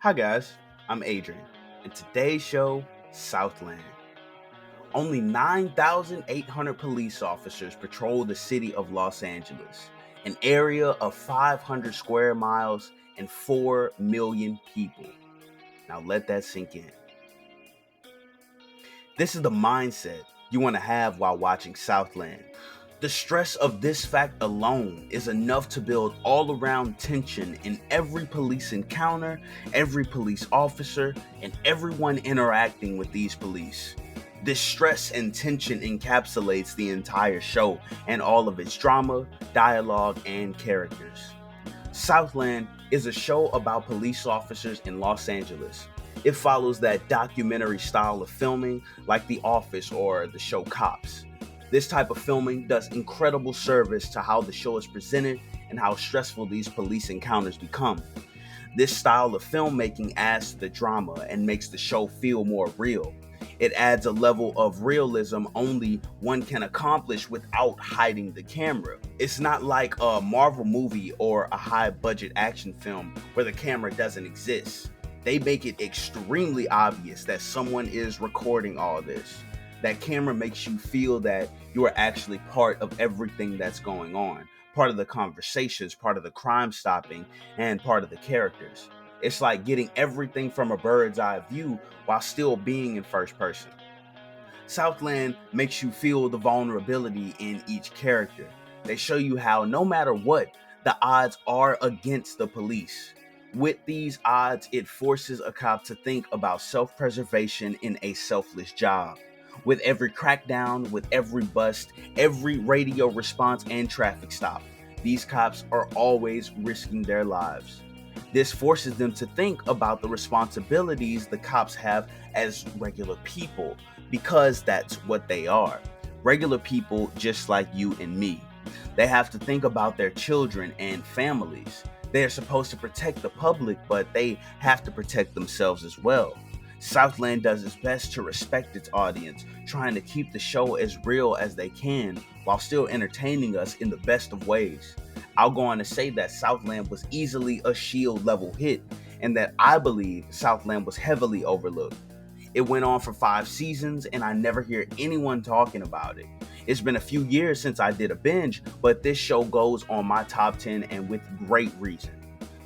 Hi guys, I'm Adrian, and today's show, Southland. Only 9,800 police officers patrol the city of Los Angeles, an area of 500 square miles and 4 million people. Now let that sink in. This is the mindset you want to have while watching Southland. The stress of this fact alone is enough to build all around tension in every police encounter, every police officer, and everyone interacting with these police. This stress and tension encapsulates the entire show and all of its drama, dialogue, and characters. Southland is a show about police officers in Los Angeles. It follows that documentary style of filming like The Office or the show Cops. This type of filming does incredible service to how the show is presented and how stressful these police encounters become. This style of filmmaking adds to the drama and makes the show feel more real. It adds a level of realism only one can accomplish without hiding the camera. It's not like a Marvel movie or a high budget action film where the camera doesn't exist. They make it extremely obvious that someone is recording all this. That camera makes you feel that you are actually part of everything that's going on, part of the conversations, part of the crime stopping, and part of the characters. It's like getting everything from a bird's eye view while still being in first person. Southland makes you feel the vulnerability in each character. They show you how, no matter what, the odds are against the police. With these odds, it forces a cop to think about self preservation in a selfless job. With every crackdown, with every bust, every radio response, and traffic stop, these cops are always risking their lives. This forces them to think about the responsibilities the cops have as regular people, because that's what they are. Regular people just like you and me. They have to think about their children and families. They are supposed to protect the public, but they have to protect themselves as well. Southland does its best to respect its audience, trying to keep the show as real as they can while still entertaining us in the best of ways. I'll go on to say that Southland was easily a Shield level hit, and that I believe Southland was heavily overlooked. It went on for 5 seasons, and I never hear anyone talking about it. It's been a few years since I did a binge, but this show goes on my top 10 and with great reason.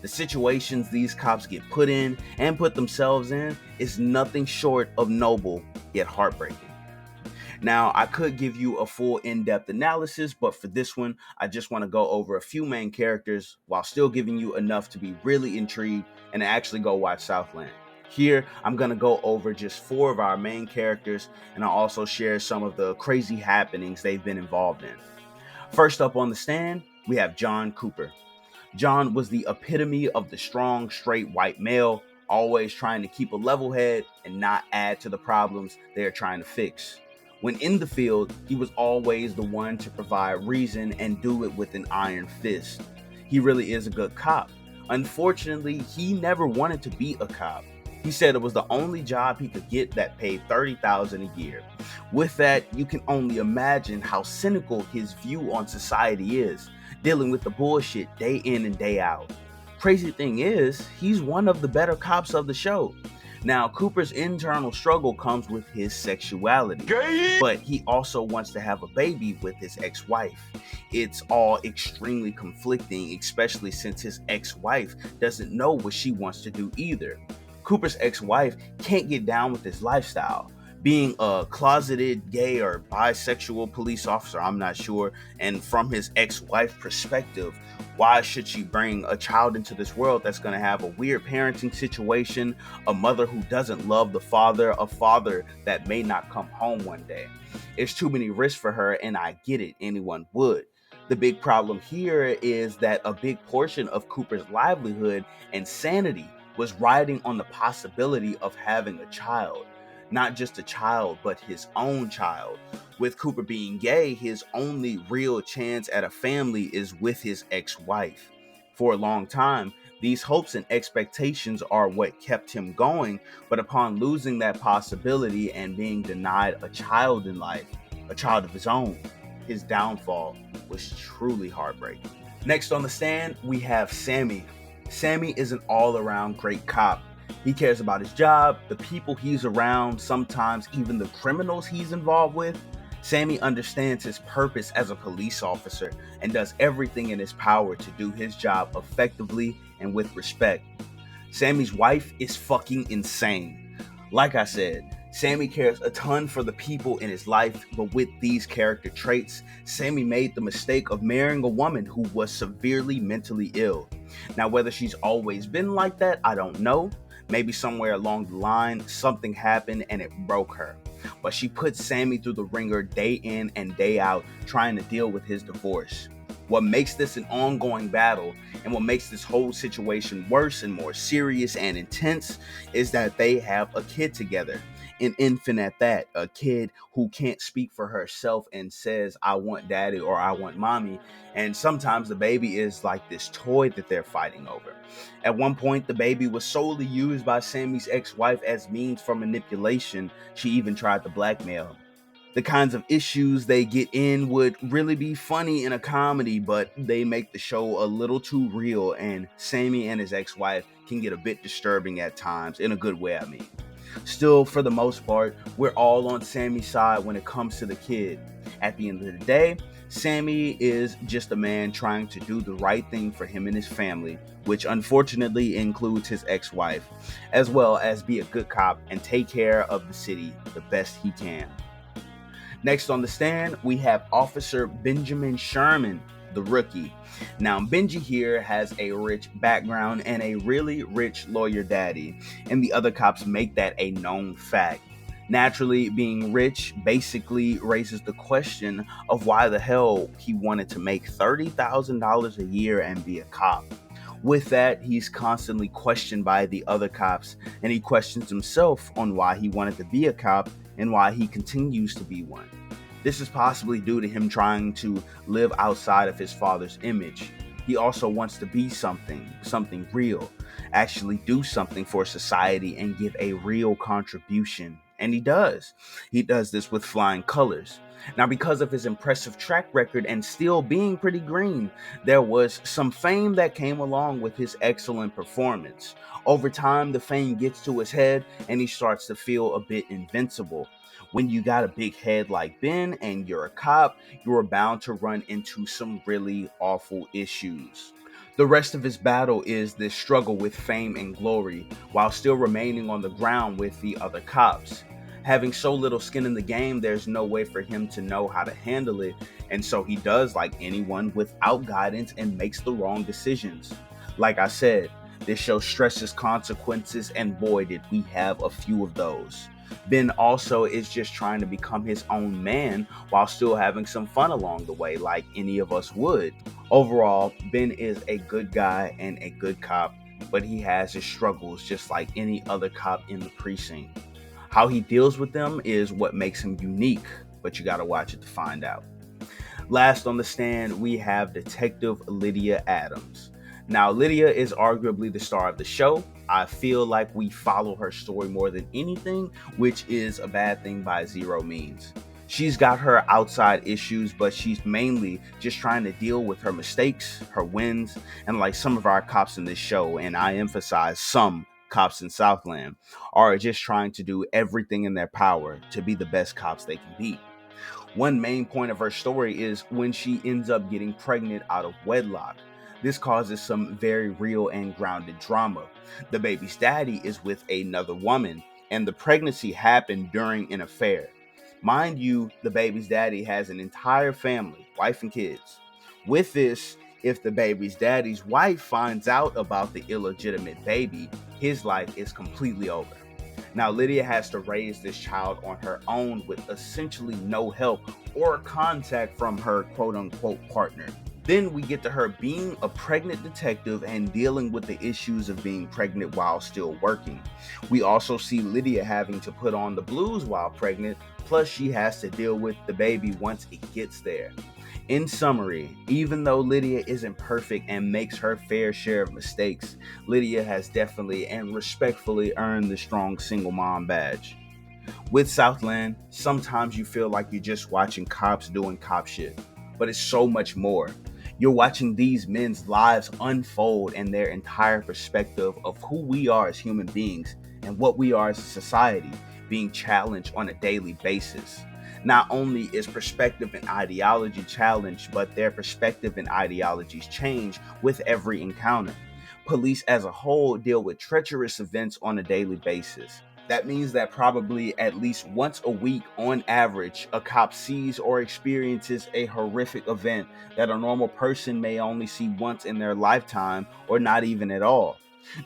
The situations these cops get put in and put themselves in is nothing short of noble, yet heartbreaking. Now, I could give you a full in-depth analysis, but for this one, I just want to go over a few main characters while still giving you enough to be really intrigued and actually go watch Southland. Here, I'm going to go over just 4 of our main characters, and I'll also share some of the crazy happenings they've been involved in. First up on the stand, we have John Cooper. John was the epitome of the strong, straight white male, always trying to keep a level head and not add to the problems they're trying to fix. When in the field, he was always the one to provide reason and do it with an iron fist. He really is a good cop. Unfortunately, he never wanted to be a cop. He said it was the only job he could get that paid $30,000 a year. With that, you can only imagine how cynical his view on society is, dealing with the bullshit day in and day out. Crazy thing is, he's one of the better cops of the show. Now, Cooper's internal struggle comes with his sexuality, but he also wants to have a baby with his ex-wife. It's all extremely conflicting, especially since his ex-wife doesn't know what she wants to do either. Cooper's ex-wife can't get down with his lifestyle. Being a closeted gay or bisexual police officer, I'm not sure, and from his ex-wife perspective, why should she bring a child into this world that's going to have a weird parenting situation, a mother who doesn't love the father, a father that may not come home one day? It's too many risks for her, and I get it, anyone would. The big problem here is that a big portion of Cooper's livelihood and sanity was riding on the possibility of having a child. Not just a child, but his own child. With Cooper being gay, his only real chance at a family is with his ex-wife. For a long time, these hopes and expectations are what kept him going, but upon losing that possibility and being denied a child in life, a child of his own, his downfall was truly heartbreaking. Next on the stand, we have Sammy. Sammy is an all-around great cop. He cares about his job, the people he's around, sometimes even the criminals he's involved with. Sammy understands his purpose as a police officer and does everything in his power to do his job effectively and with respect. Sammy's wife is fucking insane. Like I said, Sammy cares a ton for the people in his life, but with these character traits, Sammy made the mistake of marrying a woman who was severely mentally ill. Now, whether she's always been like that, I don't know. Maybe somewhere along the line, something happened and it broke her. But she put Sammy through the ringer day in and day out, trying to deal with his divorce. What makes this an ongoing battle and what makes this whole situation worse and more serious and intense is that they have a kid together. An infant at that, a kid who can't speak for herself and says, I want daddy or I want mommy. And sometimes the baby is like this toy that they're fighting over. At one point, the baby was solely used by Sammy's ex-wife as means for manipulation. She even tried to blackmail him. The kinds of issues they get in would really be funny in a comedy, but they make the show a little too real, and Sammy and his ex-wife can get a bit disturbing at times, in a good way, I mean. Still, for the most part, we're all on Sammy's side when it comes to the kid. At the end of the day, Sammy is just a man trying to do the right thing for him and his family, which unfortunately includes his ex-wife, as well as be a good cop and take care of the city the best he can. Next on the stand, we have Officer Benjamin Sherman, the rookie. Now, Benji here has a rich background and a really rich lawyer daddy, and the other cops make that a known fact. Naturally, being rich basically raises the question of why the hell he wanted to make $30,000 a year and be a cop. With that, he's constantly questioned by the other cops, and he questions himself on why he wanted to be a cop and why he continues to be one. This is possibly due to him trying to live outside of his father's image. He also wants to be something real, actually do something for society and give a real contribution. And he does. He does this with flying colors. Now, because of his impressive track record and still being pretty green, there was some fame that came along with his excellent performance. Over time, the fame gets to his head and he starts to feel a bit invincible. When you got a big head like Ben and you're a cop, you're bound to run into some really awful issues. The rest of his battle is this struggle with fame and glory while still remaining on the ground with the other cops. Having so little skin in the game, there's no way for him to know how to handle it, and so he does like anyone without guidance and makes the wrong decisions. Like I said, this show stresses consequences, and boy did we have a few of those. Ben also is just trying to become his own man while still having some fun along the way, like any of us would. Overall, Ben is a good guy and a good cop, but he has his struggles just like any other cop in the precinct. How he deals with them is what makes him unique, but you gotta watch it to find out. Last on the stand, we have Detective Lydia Adams. Now, Lydia is arguably the star of the show. I feel like we follow her story more than anything, which is a bad thing by zero means. She's got her outside issues, but she's mainly just trying to deal with her mistakes, her wins, and like some of our cops in this show, and I emphasize some cops in Southland, are just trying to do everything in their power to be the best cops they can be. One main point of her story is when she ends up getting pregnant out of wedlock. This causes some very real and grounded drama. The baby's daddy is with another woman, and the pregnancy happened during an affair. Mind you, the baby's daddy has an entire family, wife and kids. With this, if the baby's daddy's wife finds out about the illegitimate baby, his life is completely over. Now, Lydia has to raise this child on her own with essentially no help or contact from her quote-unquote partner. Then we get to her being a pregnant detective and dealing with the issues of being pregnant while still working. We also see Lydia having to put on the blues while pregnant, plus she has to deal with the baby once it gets there. In summary, even though Lydia isn't perfect and makes her fair share of mistakes, Lydia has definitely and respectfully earned the strong single mom badge. With Southland, sometimes you feel like you're just watching cops doing cop shit, but it's so much more. You're watching these men's lives unfold and their entire perspective of who we are as human beings and what we are as a society being challenged on a daily basis. Not only is perspective and ideology challenged, but their perspective and ideologies change with every encounter. Police as a whole deal with treacherous events on a daily basis. That means that probably at least once a week, on average, a cop sees or experiences a horrific event that a normal person may only see once in their lifetime or not even at all.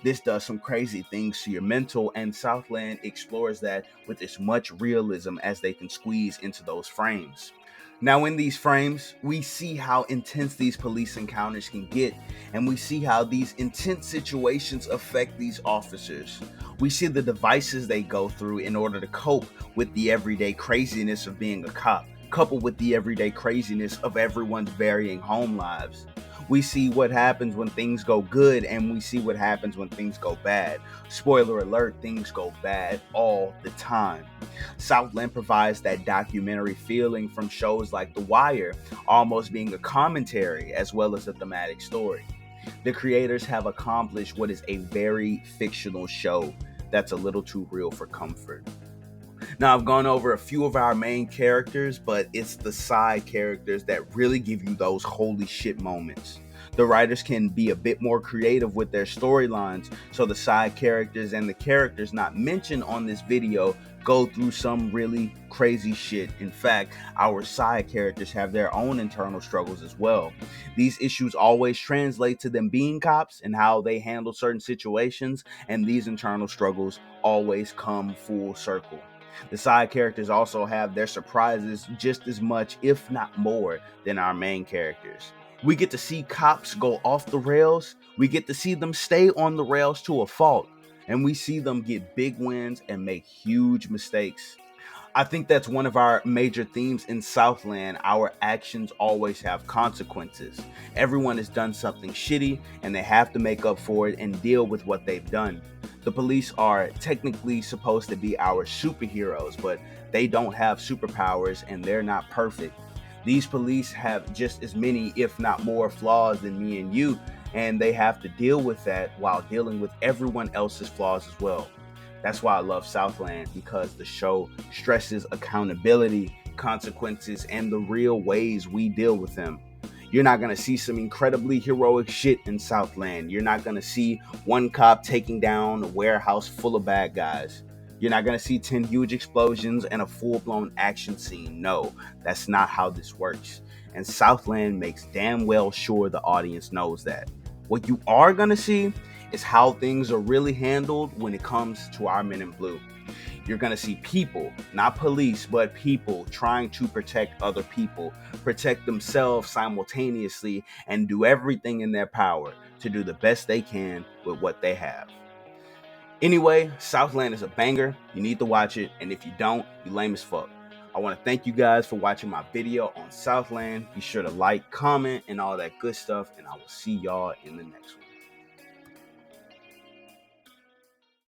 This does some crazy things to your mental, and Southland explores that with as much realism as they can squeeze into those frames. Now, in these frames, we see how intense these police encounters can get, and we see how these intense situations affect these officers. We see the devices they go through in order to cope with the everyday craziness of being a cop, coupled with the everyday craziness of everyone's varying home lives. We see what happens when things go good, and we see what happens when things go bad. Spoiler alert, things go bad all the time. Southland provides that documentary feeling from shows like The Wire, almost being a commentary as well as a thematic story. The creators have accomplished what is a very fictional show that's a little too real for comfort. Now, I've gone over a few of our main characters, but it's the side characters that really give you those holy shit moments. The writers can be a bit more creative with their storylines, so the side characters and the characters not mentioned on this video go through some really crazy shit. In fact, our side characters have their own internal struggles as well. These issues always translate to them being cops and how they handle certain situations, and these internal struggles always come full circle. The side characters also have their surprises just as much, if not more, than our main characters. We get to see cops go off the rails, we get to see them stay on the rails to a fault, and we see them get big wins and make huge mistakes. I think that's one of our major themes in Southland. Our actions always have consequences. Everyone has done something shitty and they have to make up for it and deal with what they've done. The police are technically supposed to be our superheroes, but they don't have superpowers and they're not perfect. These police have just as many, if not more, flaws than me and you, and they have to deal with that while dealing with everyone else's flaws as well. That's why I love Southland, because the show stresses accountability, consequences, and the real ways we deal with them. You're not going to see some incredibly heroic shit in Southland. You're not going to see one cop taking down a warehouse full of bad guys. You're not going to see 10 huge explosions and a full-blown action scene. No, that's not how this works. And Southland makes damn well sure the audience knows that. What you are going to see is how things are really handled when it comes to our men in blue. You're going to see people, not police, but people trying to protect other people, protect themselves simultaneously, and do everything in their power to do the best they can with what they have. Anyway, Southland is a banger. You need to watch it, and if you don't, you lame as fuck. I want to thank you guys for watching my video on Southland. Be sure to like, comment, and all that good stuff, and I will see y'all in the next one.